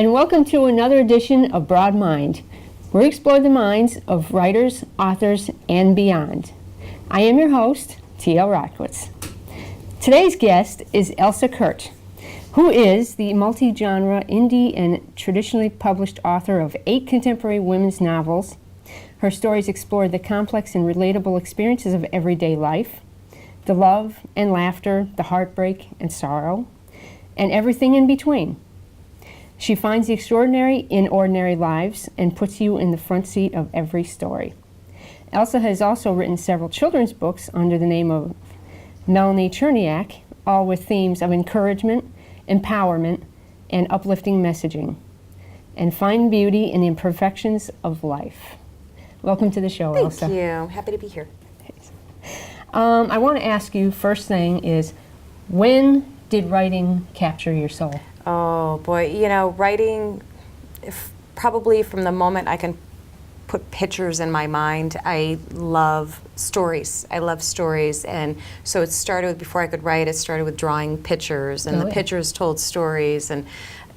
and welcome to another edition of BroadMind. We explore the minds of writers, authors, and beyond. I am your host, T.L. Rockwitz. Today's guest is Elsa Kurt, who is the multi-genre indie and traditionally published author of 8 contemporary women's novels. Her stories explore the complex and relatable experiences of everyday life, the love and laughter, the heartbreak and sorrow, and everything in between. She finds the extraordinary in ordinary lives and puts you in the front seat of every story. Elsa has also written several children's books under the name of Melanie Cherniak, all with themes of encouragement, empowerment, and uplifting messaging, and find beauty in the imperfections of life. Welcome to the show, Elsa. Thank you. Happy to be here. I want to ask you, first thing is, when did writing capture your soul? Oh boy, you know, writing, probably from the moment I can put pictures in my mind. I love stories. And so it started with, before I could write, it started with drawing pictures, and the pictures told stories, and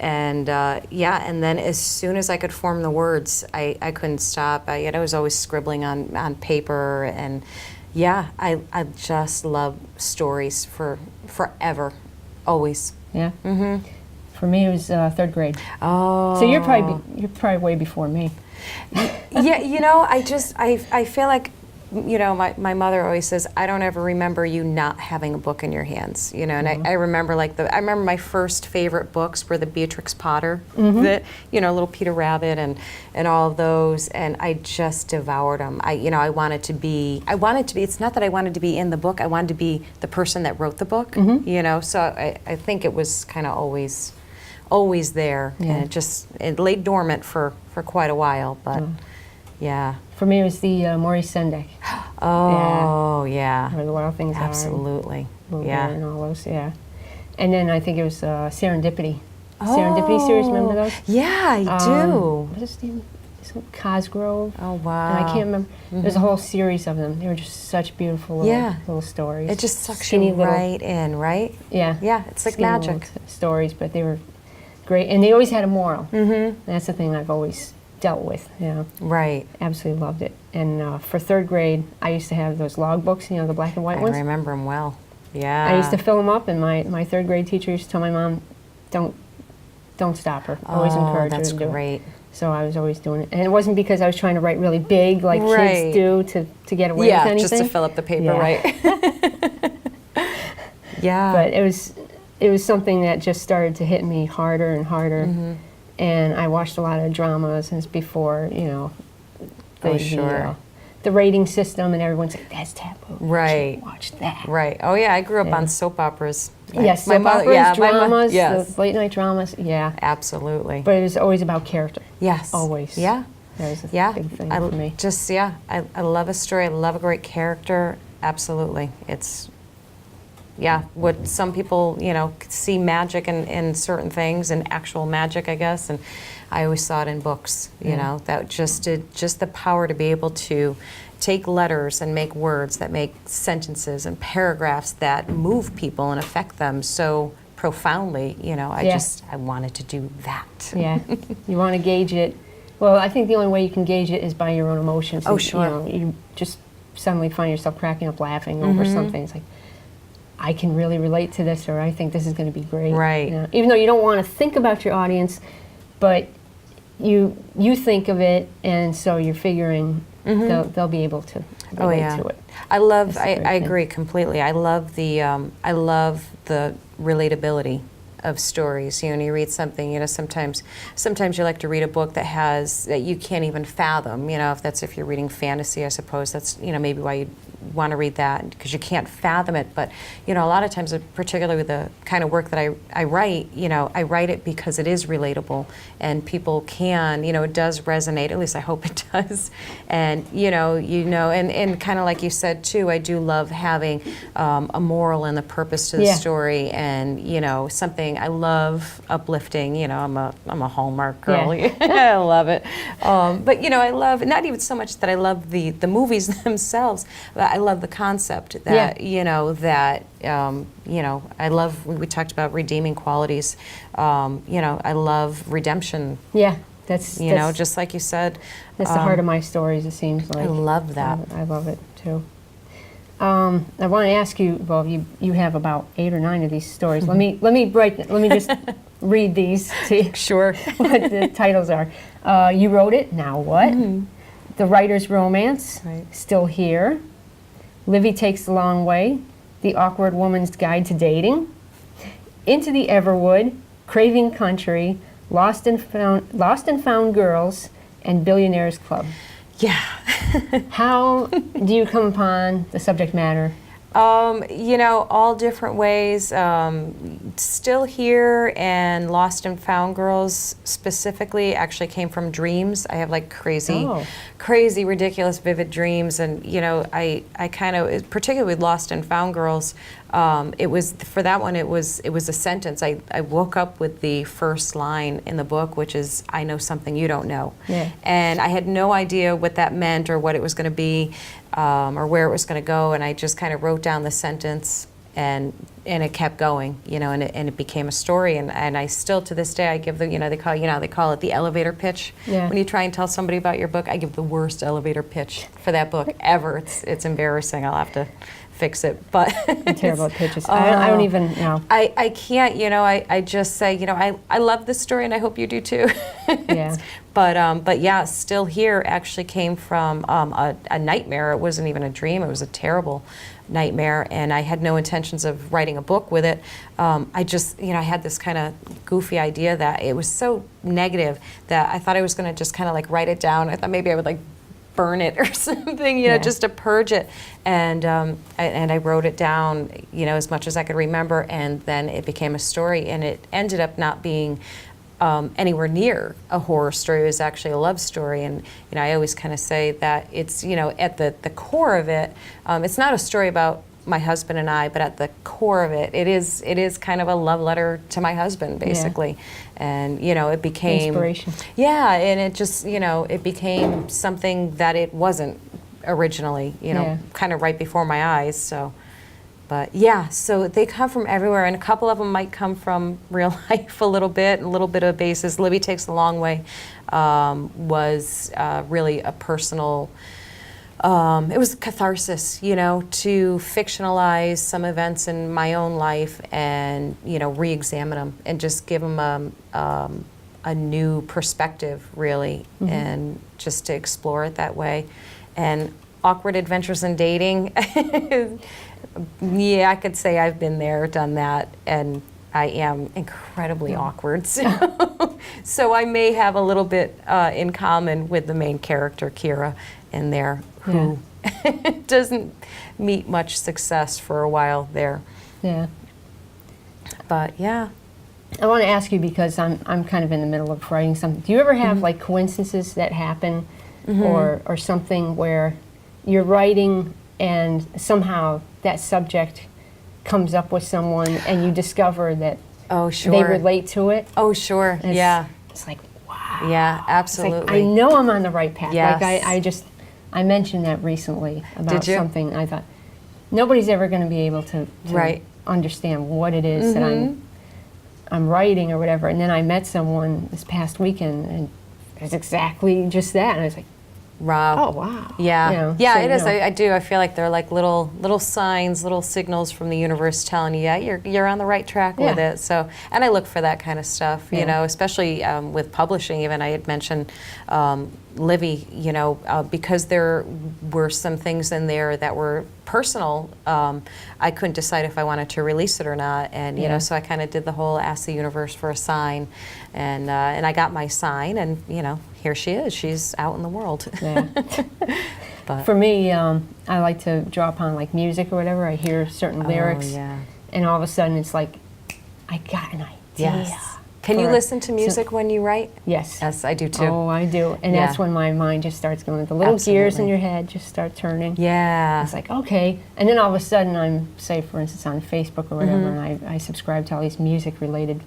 then as soon as I could form the words, I couldn't stop. I was always scribbling on paper, and I just love stories for forever, always. Yeah. Mm-hmm. For me, it was 3rd grade. Oh. So you're probably way before me. Yeah, you know, I feel like, you know, my mother always says, I don't ever remember you not having a book in your hands, you know, and I remember I remember my first favorite books were the Beatrix Potter, Little Peter Rabbit and all of those, and I just devoured them. I wanted to be, it's not that I wanted to be in the book, I wanted to be the person that wrote the book, you know, so I think it was kind of always there, and it lay dormant for quite a while, but yeah. For me, it was the Maurice Sendak. Oh, yeah. Where the Wild Things Absolutely. Are. Yeah. And all those, yeah. And then I think it was Serendipity. Serendipity series, remember those? Yeah, I do. What is his name? Cosgrove. Oh, wow. And I can't remember. There's a whole series of them. They were just such beautiful little stories. It just sucks you right in, right? Yeah. Yeah, it's like magic. Stories, but they were great. And they always had a moral. Mm-hmm. That's the thing I've always dealt with, Right. Absolutely loved it. And for 3rd grade, I used to have those log books, the black and white ones. I remember them well. Yeah. I used to fill them up, and my 3rd grade teacher used to tell my mom, don't stop her. Always encourage her to do it. That's great. So I was always doing it. And it wasn't because I was trying to write really big like kids do to get away with anything. Yeah, just to fill up the paper, right. Yeah. But it was something that just started to hit me harder and harder. Mm-hmm. And I watched a lot of dramas since before, the rating system, and everyone's like, that's taboo. Right. Watch that. Right. Oh, yeah, I grew up on soap operas. Yes, soap operas, dramas, the late night dramas, Absolutely. But it was always about character. Yes. Always. Yeah. That was a big thing for me. I love a story. I love a great character. Absolutely. It's, what some people, see magic in certain things, and actual magic, I guess, and I always saw it in books, you know, that just the power to be able to take letters and make words that make sentences and paragraphs that move people and affect them so profoundly, I wanted to do that. Yeah, you want to gauge it. Well, I think the only way you can gauge it is by your own emotions. Oh, sure. You just suddenly find yourself cracking up laughing over something. It's like, I can really relate to this, or I think this is going to be great. Right. Even though you don't want to think about your audience, but you think of it, and so you're figuring they'll be able to relate to it. I agree completely. I love the relatability of stories. You read something, sometimes you like to read a book that you can't even fathom, if you're reading fantasy, I suppose that's, maybe why you want to read that, because you can't fathom it. But, a lot of times, particularly with the kind of work that I write, I write it because it is relatable, and people can, it does resonate, at least I hope it does. And, and kind of like you said too, I do love having a moral and the purpose to the story, and, something I love uplifting, I'm a Hallmark girl. I love it. But, I love, not even so much that I love the movies themselves, but I love the concept that, I love, we talked about redeeming qualities. I love redemption. Yeah, that's just like you said. That's the heart of my stories, it seems like. I love that. I love it, too. I want to ask you, well, you have about 8 or 9 of these stories. Let me just read these to you. Sure. What the titles are. You wrote it, now what? The Writer's Romance, Right. Still Here. Livy Takes the Long Way, The Awkward Woman's Guide to Dating. Into the Everwood, Craving Country, Lost and Found Girls, and Billionaires Club. Yeah. How do you come upon the subject matter? All different ways. Still Here and Lost and Found Girls specifically actually came from dreams. I have like crazy, ridiculous, vivid dreams. And, I kind of, particularly with Lost and Found Girls, it was, for that one, it was a sentence. I woke up with the first line in the book, which is, I know something you don't know. Yeah. And I had no idea what that meant or what it was going to be. Or where it was going to go, and I just kind of wrote down the sentence, and it kept going, and it became a story, and I still to this day I give the they call it the elevator pitch. Yeah. When you try and tell somebody about your book, I give the worst elevator pitch for that book ever. It's embarrassing. I'll have to fix it, but I'm terrible at pitches. I don't even know. I can't. I just say I love this story, and I hope you do too. Yeah. But yeah, Still Here actually came from a nightmare. It wasn't even a dream. It was a terrible nightmare, and I had no intentions of writing a book with it. I just, I had this kind of goofy idea that it was so negative that I thought I was going to just kind of like write it down. I thought maybe I would like burn it or something, just to purge it. And I wrote it down, as much as I could remember, and then it became a story, and it ended up not being anywhere near a horror story. It was actually a love story, and I always kind of say that it's at the core of it, it's not a story about my husband and I, but at the core of it, it is kind of a love letter to my husband, basically. Yeah. And it became inspiration. Yeah, and it just it became something that it wasn't originally. Kind of right before my eyes. So. But yeah, so they come from everywhere, and a couple of them might come from real life a little bit of basis. Livy Takes the Long Way was really a personal, it was catharsis, to fictionalize some events in my own life and, re-examine them and just give them a new perspective, really, and just to explore it that way. And Awkward Adventures in Dating, yeah, I could say I've been there, done that, and I am incredibly awkward. So I may have a little bit in common with the main character, Kira, in there, who doesn't meet much success for a while there. Yeah. But yeah. I want to ask you, because I'm kind of in the middle of writing something. Do you ever have like coincidences that happen, or something where you're writing and somehow that subject comes up with someone and you discover that they relate to it? Oh, sure. It's like, wow. Yeah, absolutely. It's like, I know I'm on the right path. Yes. Like I mentioned that recently about something. I thought nobody's ever going to be able to understand what it is that I'm writing or whatever. And then I met someone this past weekend, and it's exactly just that. And I was like, wow. Oh, wow. Yeah. It is. I do. I feel like they're like little signs, little signals from the universe telling you, you're on the right track with it. So, and I look for that kind of stuff, especially with publishing. Even I had mentioned Livy, because there were some things in there that were personal, I couldn't decide if I wanted to release it or not. And, so I kind of did the whole ask the universe for a sign. And I got my sign, and, here she is. She's out in the world. Yeah. But for me, I like to draw upon like music or whatever. I hear certain lyrics, and all of a sudden it's like, I got an idea. Yes. Can you listen to music when you write? Yes. Yes, I do too. Oh, I do. And that's when my mind just starts going. The little gears in your head just start turning. Yeah. It's like, okay. And then all of a sudden I'm, say, for instance, on Facebook or whatever, and I subscribe to all these music-related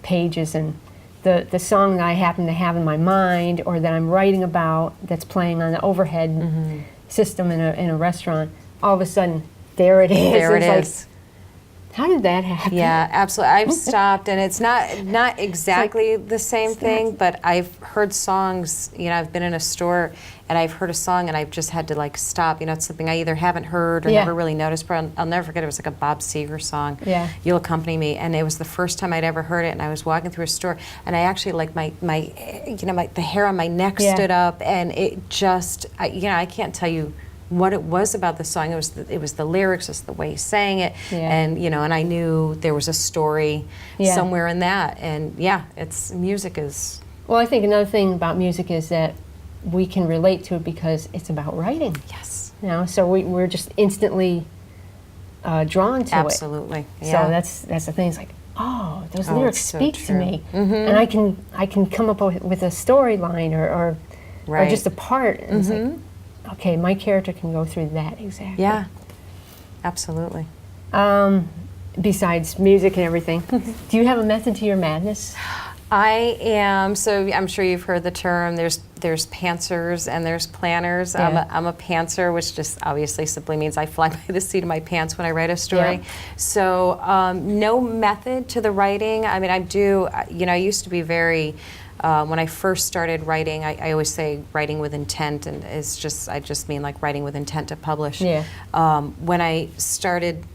pages, and the song that I happen to have in my mind or that I'm writing about that's playing on the overhead system in a restaurant, all of a sudden, there it is. There it It's is. like, how did that happen? Yeah, absolutely. I've stopped, and it's not exactly the same thing, but I've heard songs. I've been in a store, and I've heard a song, and I've just had to like stop. It's something I either haven't heard or Yeah. never really noticed. But I'll never forget. It was like a Bob Seger song. Yeah. You'll Accompany Me, and it was the first time I'd ever heard it. And I was walking through a store, and I actually like my the hair on my neck Yeah. stood up, and it just I can't tell you what it was about the song. It was the lyrics, it's the way he sang it, Yeah. and and I knew there was a story Yeah. somewhere in that, and yeah, music is Well, I think another thing about music is that we can relate to it because it's about writing. yes, So we're just instantly drawn to it. absolutely, So yeah. that's the thing. It's like, oh, those Oh, lyrics it's so speak to true. me, Mhm. and I can come up with a storyline or Right. just a part. And it's like, okay, my character can go through that exactly. Yeah, absolutely. Besides music and everything, do you have a method to your madness? I am, so I'm sure you've heard the term, there's pantsers and there's planners. Yeah. I'm a pantser, which just obviously simply means I fly by the seat of my pants when I write a story. Yeah. So no method to the writing. I mean, I used to be very, when I first started writing, I always say writing with intent, and I just mean like writing with intent to publish. Yeah. When I started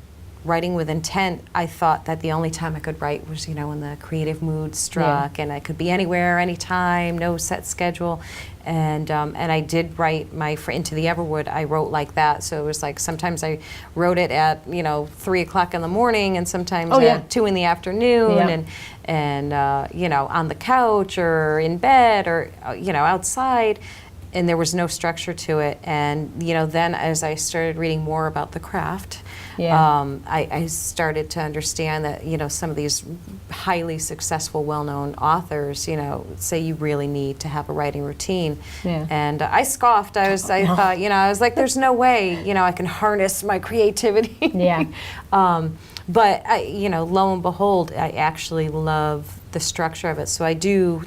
writing with intent, I thought that the only time I could write was, when the creative mood struck, and I could be anywhere, anytime, no set schedule. And I did write Into the Everwood, I wrote like that. So it was like sometimes I wrote it at, 3 o'clock in the morning, and sometimes at 2 in the afternoon, Yeah. and on the couch or in bed or, outside. And there was no structure to it. And, then as I started reading more about the craft, Yeah. I started to understand that, some of these highly successful, well-known authors, say you really need to have a writing routine. Yeah. And I scoffed. I thought, I was like, there's no way, I can harness my creativity. Yeah. But, lo and behold, I actually love the structure of it. So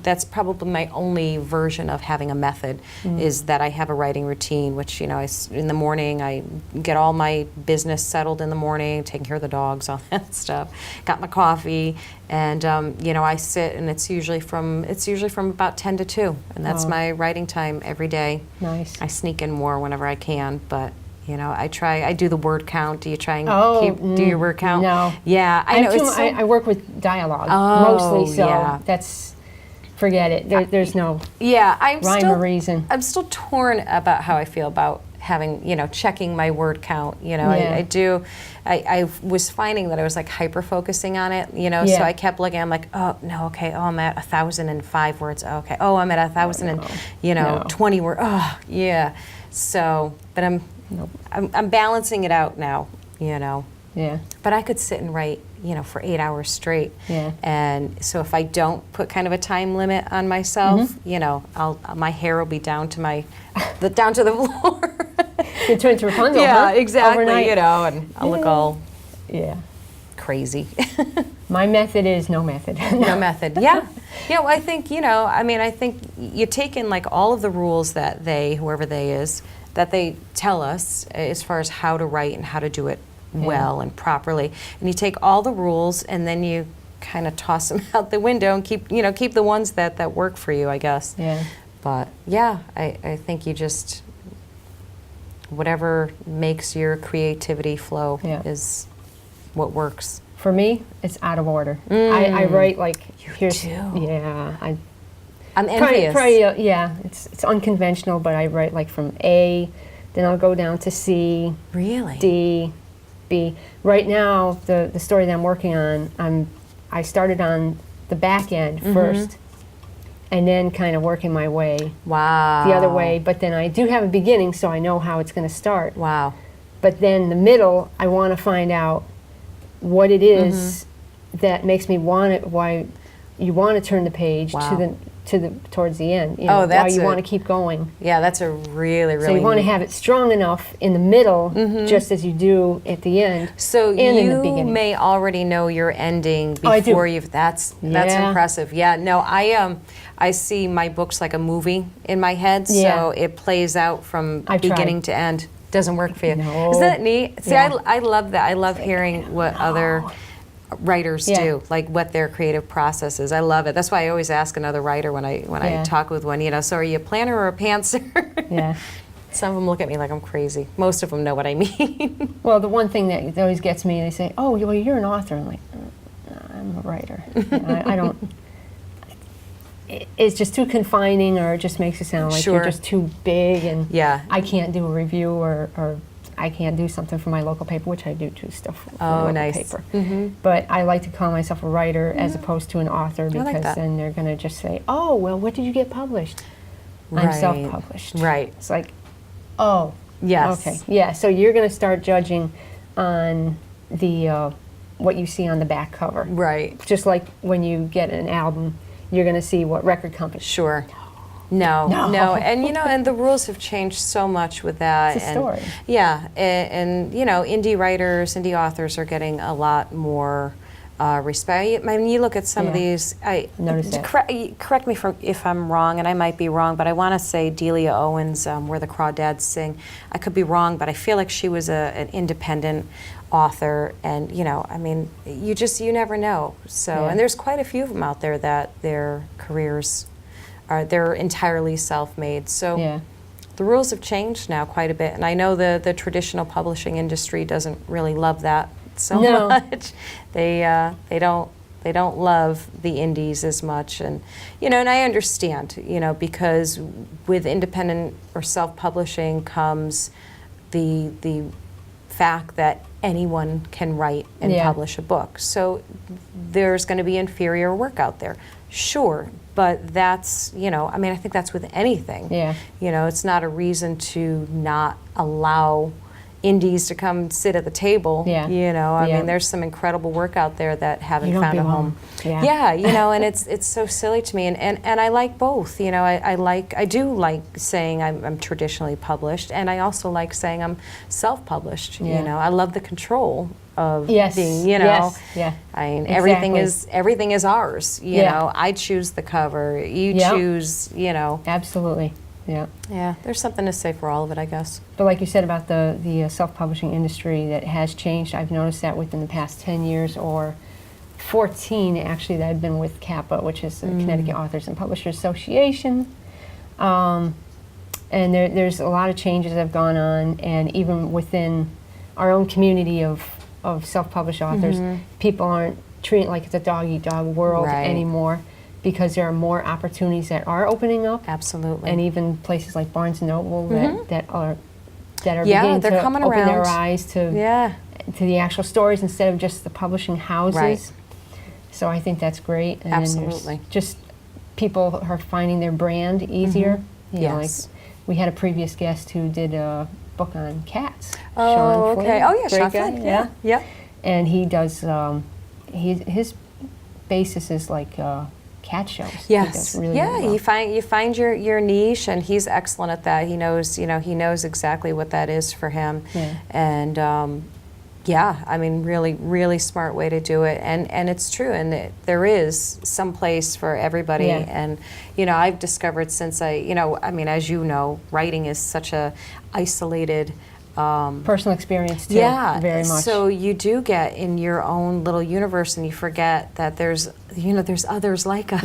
that's probably my only version of having a method, is that I have a writing routine, which, in the morning, I get all my business settled in the morning, taking care of the dogs, all that stuff, got my coffee, and, I sit, and it's usually from about 10 to 2, and that's Wow. my writing time every day. Nice. I sneak in more whenever I can, but I do the word count. Do you try and do your word count? No. Yeah, I know. It's I work with dialogue Oh, mostly, so yeah. forget it. There's no yeah, rhyme or reason. I'm still torn about how I feel about having, checking my word count. Yeah. I do. I was finding that I was like hyper focusing on it, Yeah. so I kept looking. I'm like, oh no, okay, oh I'm at 1,005 words. Okay, oh I'm at 1,020 words. Oh yeah. So, but I'm balancing it out now, Yeah. But I could sit and write, for 8 hours straight. Yeah. And so if I don't put kind of a time limit on myself, my hair will be down to down to the floor. You turn into Rapunzel, Yeah, huh? exactly. Overnight. And I'll look all Yeah. crazy. My method is no method. No method. Yeah. Yeah, well, I think, I think you take in like all of the rules that whoever they is, that they tell us as far as how to write and how to do it well and properly. And you take all the rules and then you kind of toss them out the window and keep the ones that work for you, I guess. Yeah. But yeah, I think you just, whatever makes your creativity flow is what works. For me, it's out of order. I write like here's do? Yeah. I'm envious. Yeah. It's unconventional, but I write like from A, then I'll go down to C, Really? D, B. Right now, the story that I'm working on, I started on the back end first, and then kind of working my way Wow. the other way. But then I do have a beginning, so I know how it's going to start. Wow. But then the middle, I want to find out what it is that makes me want it. Why you want to turn the page Wow. towards the end. Oh, why that's you a- want to keep going. Yeah, that's a really, really So you want to neat- have it strong enough in the middle, just as you do at the end. So and in the you beginning. may already know your ending Oh, I do. before you've. That's Yeah. impressive. Yeah. No, I see my books like a movie in my head, Yeah. so it plays out from I've beginning tried. to end. Doesn't work for you. No. Isn't that neat? See, Yeah. I love that. I love hearing what other writers Yeah. do, like what their creative process is. I love it. That's why I always ask another writer when I Yeah. talk with one, so are you a planner or a pantser? Yeah. Some of them look at me like I'm crazy. Most of them know what I mean. Well, the one thing that always gets me, they say, "Oh, well, you're an author." I'm like, "I'm a writer." I don't. It's just too confining, or it just makes it sound like Sure. you're just too big, and Yeah. I can't do a review, or I can't do something for my local paper, which I do stuff for my Oh, local nice. paper. Mhm. But I like to call myself a writer as opposed to an author, like because that. then they're going to just say, "Oh, well, what did you get published?" I'm Right. self-published. Right. It's like, oh, Yes. okay, yeah. So you're going to start judging on the what you see on the back cover, Right. just like when you get an album, you're going to see what record company. Sure. No, No. and and the rules have changed so much with that. It's a and, story. Yeah, and indie writers, indie authors are getting a lot more respect. I mean, you look at some of Yeah. these. Noticed that. Correct me if I'm wrong, and I might be wrong, but I want to say Delia Owens, Where the Crawdads Sing. I could be wrong, but I feel like she was an independent author, and I mean, you never know. So, Yeah. and there's quite a few of them out there that their careers they're entirely self-made. So Yeah. the rules have changed now quite a bit, and I know the traditional publishing industry doesn't really love that so No. much. They don't love the indies as much, and and I understand, because with independent or self-publishing comes the fact that anyone can write and Yeah. publish a book. So there's going to be inferior work out there. Sure, but that's, I mean, I think that's with anything. Yeah. It's not a reason to not allow indies to come sit at the table. Yeah. I Yeah. mean, there's some incredible work out there that haven't You don't found a belong. home. Yeah. Yeah, and it's so silly to me, and I like both. I do like saying I'm traditionally published, and I also like saying I'm self-published. Yeah. I love the control of Yes. being, Yes. Yeah. I mean, Exactly. everything is ours. Yeah. I choose the cover. You Yeah. choose. Absolutely. Yeah. Yeah. There's something to say for all of it, I guess. But like you said about the self-publishing industry, that has changed. I've noticed that within the past 10 years, or 14 actually, that I've been with CAPA, which is the Connecticut Authors and Publishers Association. And there's a lot of changes that have gone on, and even within our own community of self-published authors, people aren't treating it like it's a dog-eat-dog world Right. anymore, because there are more opportunities that are opening up. Absolutely. And even places like Barnes and Noble that are Yeah, beginning they're to coming open their around. eyes to Yeah. the actual stories instead of just the publishing houses. Right. So I think that's great. And then Absolutely. there's just people are finding their brand easier. You know, Yes. like we had a previous guest who did a book on cats. Oh, Sean okay. Flynn. Oh, yeah, Great Sean guy, Flynn. Yeah. Yep. And he does his basis is like cat shows. He Yes. does really, yeah. really well. You find your niche, and he's excellent at that. He knows exactly what that is for him. Yeah. And yeah, I mean, really smart way to do it. And it's true, and there is some place for everybody. Yeah. And I've discovered since I mean, as you know, writing is such a isolated. Personal experience too. Yeah, Very much. so you do get in your own little universe, and you forget that there's others like us.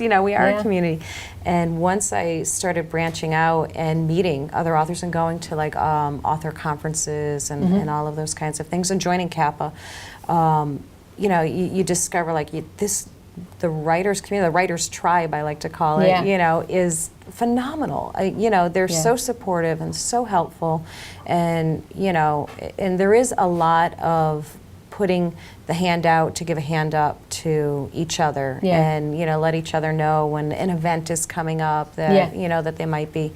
Yeah. We are Yeah. a community. And once I started branching out and meeting other authors and going to like author conferences and all of those kinds of things, and joining CAPA, you discover like the writers community, the writers tribe, I like to call it, Yeah. is phenomenal. They're Yeah. so supportive and so helpful, and and there is a lot of putting the hand out to give a hand up to each other, Yeah. and let each other know when an event is coming up that Yeah. that they might be.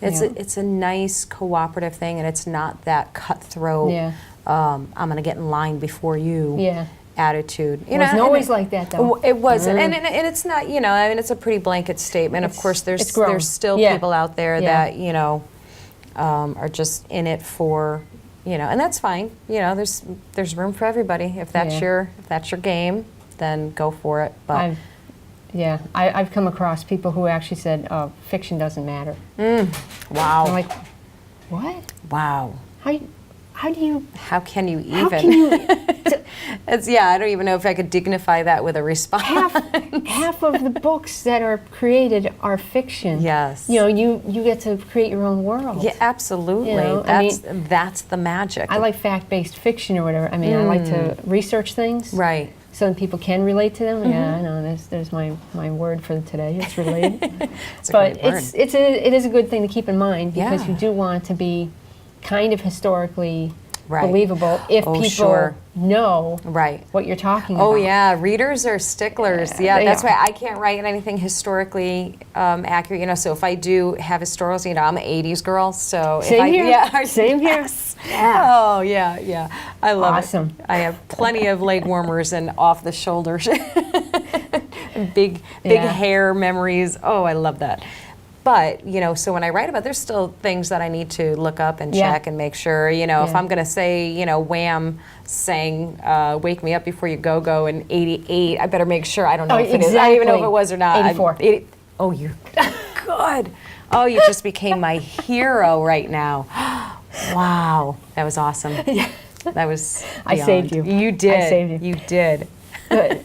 It's Yeah. it's a nice cooperative thing, and it's not that cutthroat. Yeah. I'm going to get in line before you. Yeah. Attitude. It wasn't and always like that, though. It wasn't, and it's not. I mean, it's a pretty blanket statement. Of course, it's grown. there's still Yeah. people out there Yeah. that are just in it for and that's fine. There's room for everybody. If that's Yeah. your game, then go for it. But I've come across people who actually said fiction doesn't matter. wow, I'm like, What? Wow. How do you? How can you even? How can you? I don't even know if I could dignify that with a response. Half of the books that are created are fiction. Yes. You know, you get to create your own world. Yeah, absolutely. You know, That's the magic. I like fact-based fiction or whatever. I mean, I like to research things. Right. So that people can relate to them. Yeah, I know. There's my word for today. It's related. It's a But great word. it is a good thing to keep in mind because Yeah. you do want to be kind of historically Right. believable if Oh, people sure. know Right. what you're talking about. Oh yeah, readers are sticklers. Yeah, they that's are. why I can't write anything historically accurate. You know, so if I do have historicals, you know, I'm an '80s girl, so Same if I here. yeah, Same here. yes. Yeah. Oh yeah, I love Awesome. it. I have plenty of leg warmers and off the shoulders, big Yeah. hair memories. Oh, I love that. But, you know, so when I write about, there's still things that I need to look up and Yeah. check and make sure, you know, if Yeah. I'm going to say, you know, Wham sang Wake Me Up Before You Go Go in '88, I better make sure, I don't know Oh, if it is. I don't even know if exactly. it was or not. 84. Oh, you're good. Oh, you just became my hero right now. Wow. That was awesome. Yeah. That was I beyond. saved you. You did. I saved you. You did. But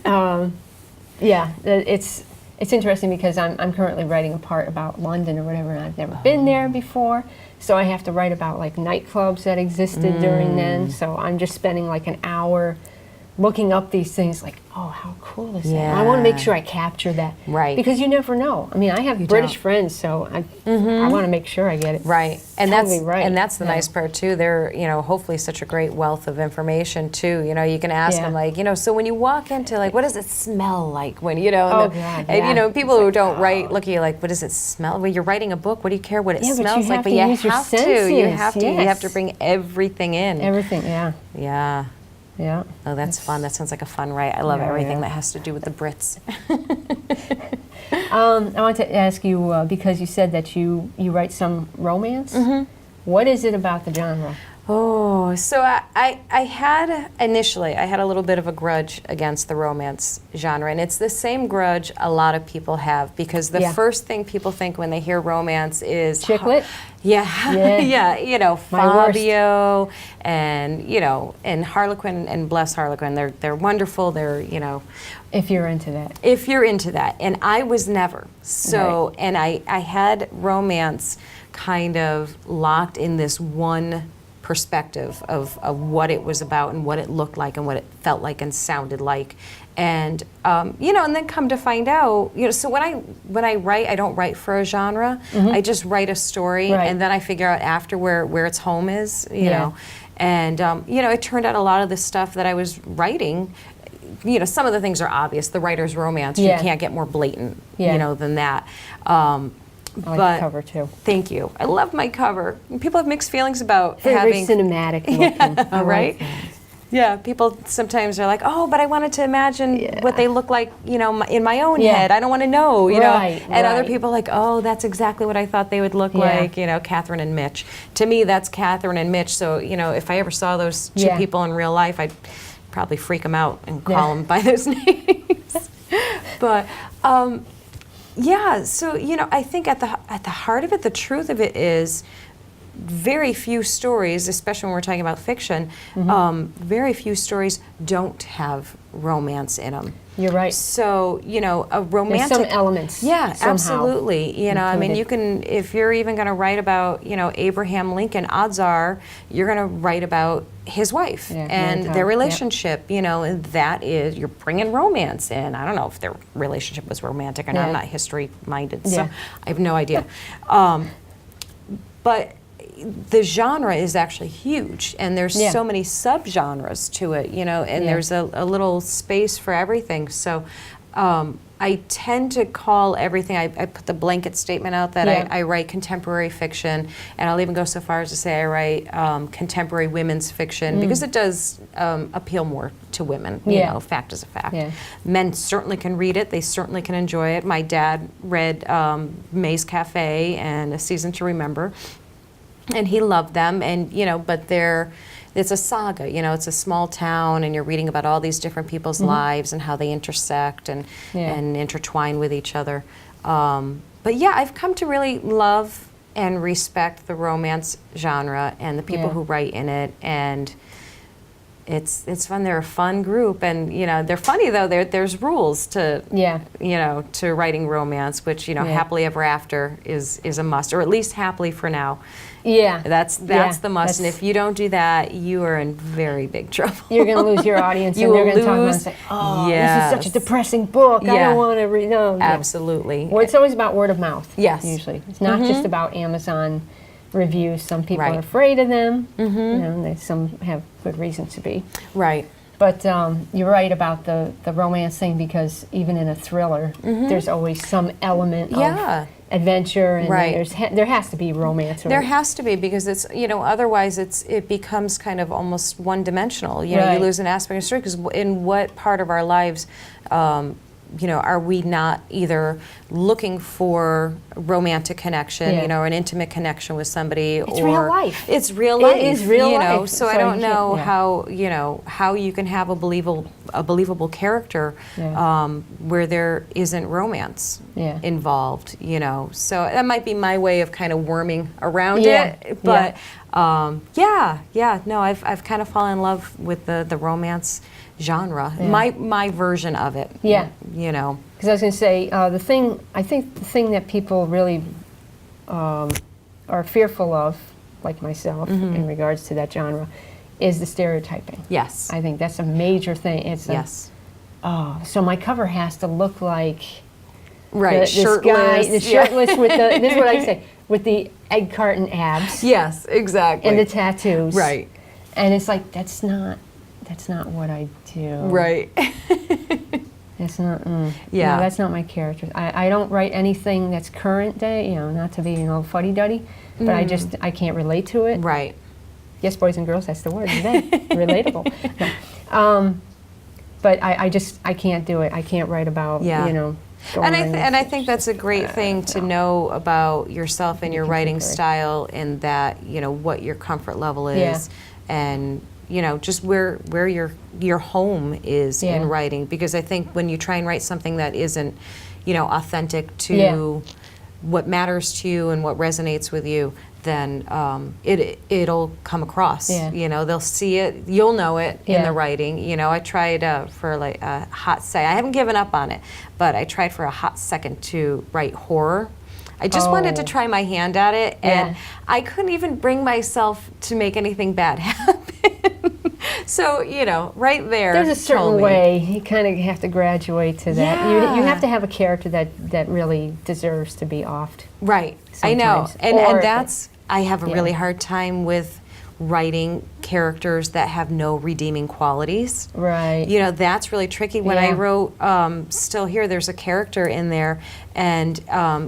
yeah, it's interesting because I'm currently writing a part about London or whatever, and I've never been there before. So I have to write about like nightclubs that existed during then. So I'm just spending like an hour looking up these things like, oh, how cool is that? And I want to make Yeah. sure I capture that. Right. Because you never know. I mean, I have British don't. friends, so I want to make sure I get it. Right, and Totally that's right. and that's the Yeah. nice part too. They're, you know, hopefully such a great wealth of information too. You know, you can ask Yeah. them like, you know, so when you walk into like, what does it smell like when you know? Oh, and, God, and yeah. you know, people who don't write look at you like, what does it smell? Well, you're writing a book. What do you care what it Yeah, but you smells like? have But to you use your have to. You senses, have to. You have to yes. bring everything in. Everything, yeah. Yeah. Yeah. Oh, that's fun. That sounds like a fun write. I love Yeah, everything yeah. that has to do with the Brits. I want to ask you, because you said that you write some romance. What is it about the genre? Oh, so I had initially, I had a little bit of a grudge against the romance genre, and it's the same grudge a lot of people have because the Yeah. first thing people think when they hear romance is Chick lit? Yeah, Yeah. yeah, you know, My worst. Fabio and, you know, and Harlequin, and bless Harlequin, they're wonderful, they're, you know, If you're into that. if you're into that. And I was never. So, Right. and I had romance kind of locked in this one perspective of what it was about and what it looked like and what it felt like and sounded like. And, you know, and then come to find out, you know, so when I write, I don't write for a genre. I just write a story Right. and then I figure out after where its home is, you Yeah. know. And, you know, it turned out a lot of the stuff that I was writing, you know, some of the things are obvious. The writer's romance, Yeah. you can't get more blatant, Yeah. you know, than that. I like But the cover too. thank you. I love my cover. And people have mixed feelings about Very having, cinematic looking. I like right? that. Yeah, people sometimes are like, oh, but I wanted to imagine what they look like, you know, in my own Yeah. head. I don't want to know, you Right, know. And other right. people are like, oh, that's exactly what I thought they would look Yeah. like, you know, Catherine and Mitch. To me, that's Catherine and Mitch. So, you know, if I ever saw those two Yeah. people in real life, I'd probably freak them out and call Yeah. them by those names. But, yeah, so, you know, I think at the heart of it, the truth of it is very few stories, especially when we're talking about fiction, very few stories don't have romance in them. You're right. So, you know, a There's romantic... some elements. Yeah, somehow absolutely. You know, I mean, included. you can, if you're even going to write about, you know, Abraham Lincoln, odds are you're going to write about his wife Yeah, and yeah, their yeah. relationship, you know, and that is, you're bringing romance in. I don't know if their relationship was romantic or not. I'm Yeah. not history-minded, so Yeah. I have no idea. But the genre is actually huge, and there's Yeah. so many subgenres to it, you know, and Yeah. there's a little space for everything. So I tend to call everything, I put the blanket statement out that Yeah. I write contemporary fiction, and I'll even go so far as to say I write contemporary women's fiction because it does appeal more to women. You Yeah. know, fact is a fact. Yeah. Men certainly can read it. They certainly can enjoy it. My dad read May's Cafe and A Season to Remember, and he loved them. And you know, but it's a saga. You know, it's a small town, and you're reading about all these different people's lives and how they intersect and Yeah. and intertwine with each other. But yeah, I've come to really love and respect the romance genre and the people Yeah. who write in it, and it's fun. They're a fun group, and they're funny though. There's rules to Yeah. To writing romance, which Yeah. happily ever after is a must, or at least happily for now. Yeah. That's Yeah, the must, and that's- if you don't do that, you are in very big trouble. You're going to lose your audience, You and they're will going to talk about it and lose- say, "Oh, Yes. this is such a depressing book. I Yeah. don't want to read." No, yeah. Absolutely. Well, it's always about word of mouth. Yes. Usually, it's not just about Amazon reviews. Some people Right. are afraid of them. Some have good reasons to be. Right. But you're right about the romance thing, because even in a thriller, there's always some element Yeah. of adventure, and Right. there has to be romance. There has to be, because it's otherwise it becomes kind of almost one-dimensional. You Right. lose an aspect of the story, because in what part of our lives are we not either looking for romantic connection, Yeah. Or an intimate connection with somebody, It's or real life. It's real It life. is real life. So I So don't you can't- know yeah. how you can have a believable character Yeah. where there isn't romance Yeah. involved. So that might be my way of kind of worming around Yeah. it, but. No, I've kind of fallen in love with the romance genre, Yeah. my version of it. Yeah. Because I was going to say, I think the thing that people really are fearful of, like myself, in regards to that genre, is the stereotyping. yes, I think that's a major thing. It's yes, so my cover has to look like right, this shirtless, guy, the yeah. shirtless with the. This is what I say, with the egg carton abs Yes, exactly, and the tattoos. right, And it's like that's not what I do. right, It's not. Yeah. No, that's not my character. I don't write anything that's current day. Not to be fuddy-duddy, but I can't relate to it. right. Yes, boys and girls, that's the word today. Relatable. No. But I can't do it. I can't write about Yeah. going And I think that's a great thing to know about yourself and your writing style, and that what your comfort level is, and just where your home is Yeah. in writing. Because I think when you try and write something that isn't authentic to Yeah. what matters to you and what resonates with you, then it'll come across. Yeah. They'll see it. You'll know it in Yeah. the writing. I tried for like a hot second. I haven't given up on it, but I tried for a hot second to write horror. I just wanted to Oh. try my hand at it, and Yeah. I couldn't even bring myself to make anything bad happen. So, right there. There's a told certain me. way you kind of have to graduate to that. You Yeah. have to have a character that really deserves to be offed. Right. I know. Sometimes. And Or- that's, I have a Yeah. really hard time with writing characters that have no redeeming qualities. Right. That's really tricky. When I Yeah. wrote Still Here, there's a character in there, and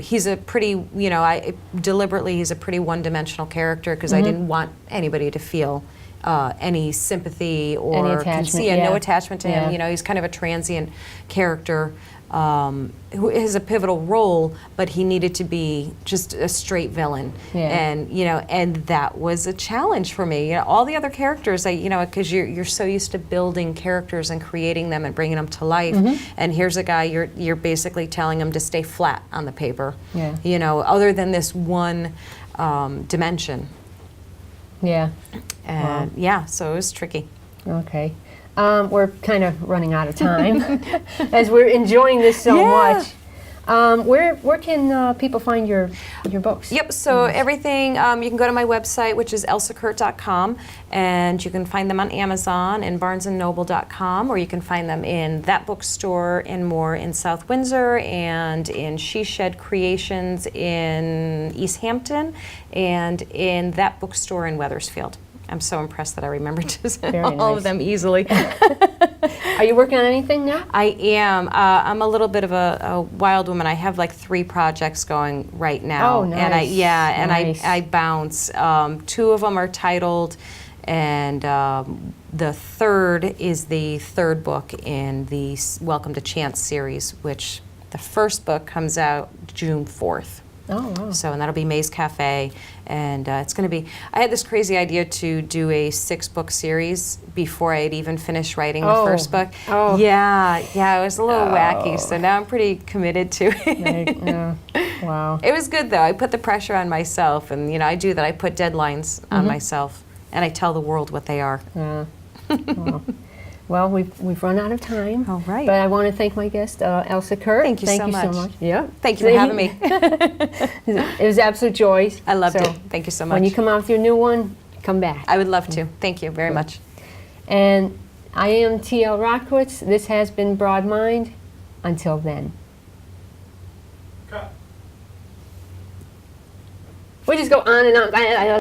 he's a pretty, he's a pretty one-dimensional character, because I didn't want anybody to feel any sympathy or Any attachment, no yeah. attachment to him. Yeah. He's kind of a transient character who has a pivotal role, but he needed to be just a straight villain. Yeah. And and that was a challenge for me. All the other characters, because you're so used to building characters and creating them and bringing them to life, and here's a guy you're basically telling him to stay flat on the paper. Yeah. Other than this one dimension. Yeah. And so it was tricky. Okay. We're kind of running out of time as we're enjoying this so Yeah. much. Where can people find your books? Yep, so everything, you can go to my website, which is elsakurt.com, and you can find them on Amazon and barnesandnoble.com, or you can find them in that bookstore and more in South Windsor, and in She Shed Creations in East Hampton, and in that bookstore in Weathersfield. I'm so impressed that I remembered to say Very all nice. of them easily. Are you working on anything now? I am. I'm a little bit of a wild woman. I have like 3 projects going right now. Oh, nice. And Nice. I bounce. 2 of them are titled, and the third is the third book in the Welcome to Chance series, which the first book comes out June 4th. Oh, wow. So, and that'll be May's Cafe, and it's going to be, I had this crazy idea to do a 6-book series before I had even finished writing the first book. Oh. Yeah, it was a little wacky, so now I'm pretty committed to it. Yeah. Wow. It was good, though. I put the pressure on myself, and, you know, I do that. I put deadlines on myself, and I tell the world what they are. Yeah. Wow. Well, we've run out of time. All right. But I want to thank my guest, Elsa Kurt. Thank you so much. Yeah. Thank you for having me. It was an absolute joy. I loved So, it. Thank you so much. When you come out with your new one, come back. I would love to. Thank you very much. And I am T.L. Rockwitz. This has been BroadMind. Until then. We just go on and on.